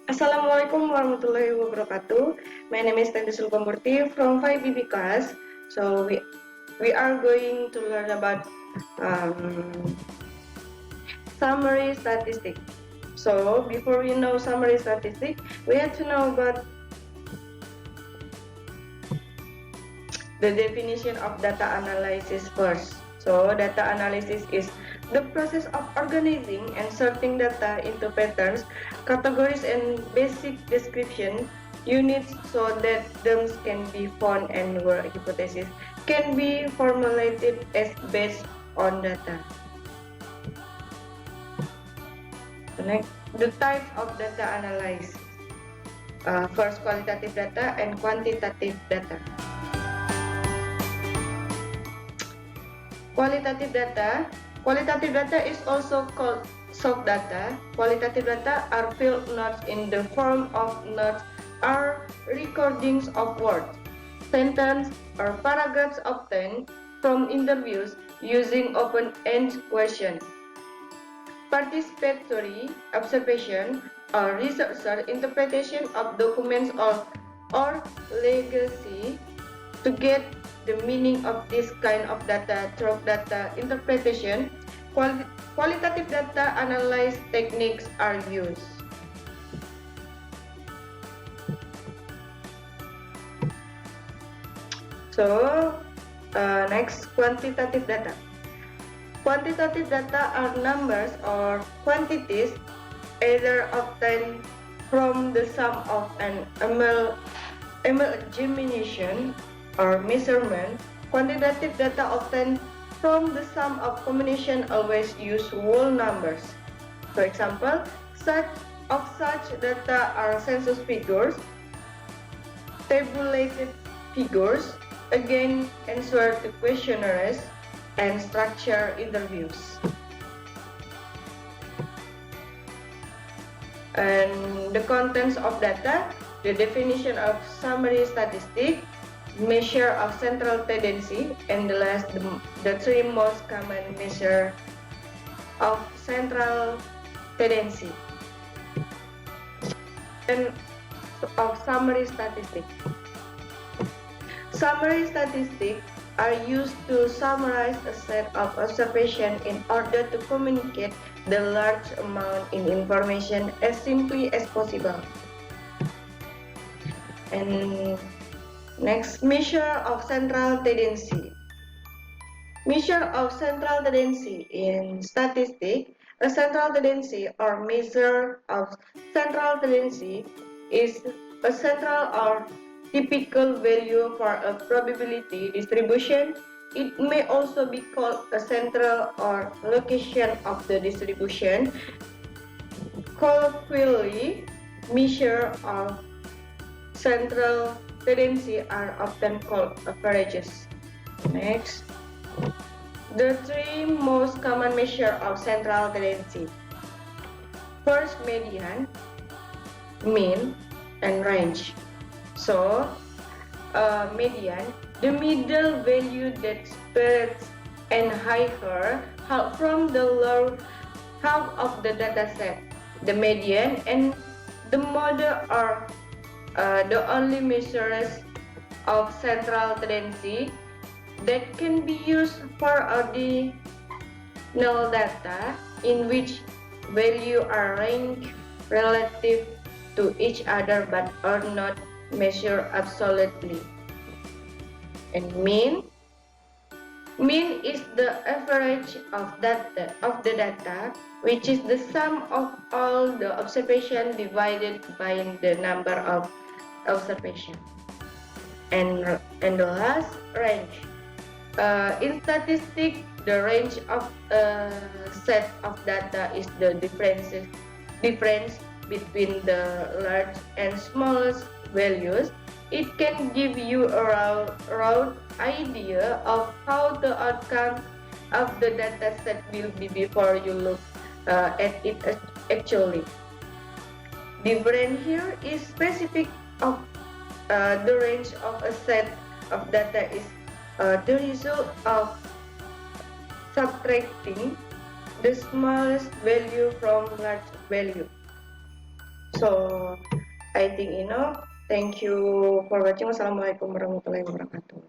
Assalamualaikum warahmatullahi wabarakatuh. My name is Tenti Sulkamurti from 5BB class. So we are going to learn about um, summary statistic. So before we know summary statistic, we have to know about the definition of data analysis first. So data analysis is the process of organizing and sorting data into patterns, categories, and basic description units so that terms can be found and where hypotheses can be formulated as based on data. Next, the types of data analysis. First, qualitative data and quantitative data. Qualitative data is also called soft data. Qualitative data are field notes in the form of notes or recordings of words, sentences, or paragraphs obtained from interviews using open-end questions. Participatory observation or researcher interpretation of documents or legacy to get the meaning of this kind of data through data interpretation, qualitative data analysis techniques are used. So, next, quantitative data. Quantitative data are numbers or quantities either obtained from the sum of an amalgamation or measurement. Quantitative data obtained from the sum of combination always use whole numbers. For example, such data are census figures, tabulated figures, again answer to questionnaires, and structure interviews. And the contents of data, the definition of summary statistic, measure of central tendency, and the last, the three most common measure of central tendency. And of summary statistic. Summary statistics are used to summarize a set of observations in order to communicate the large amount in information as simply as possible. And next, measure of central tendency. Measure of central tendency in statistics. A central tendency or measure of central tendency is a central or typical value for a probability distribution. It may also be called a central or location of the distribution. Colloquially, measure of central tendency are often called averages. Next, the three most common measure of central tendency. First, median, mean, and range. So, median, the middle value that spreads and higher half from the lower half of the data set. The median and the model are the only measures of central tendency that can be used for ordinal data in which values are ranked relative to each other but are not measured absolutely. And mean is the average of the data, which is the sum of all the observations divided by the number of observations. And the last, range. In statistics, the range of a set of data is the difference between the large and smallest values. It can give you a raw idea of how the outcome of the data set will be before you look at it actually. Different here is specific of the range of a set of data is the result of subtracting the smallest value from large value. So I think thank you for watching. Wassalamualaikum warahmatullahi wabarakatuh.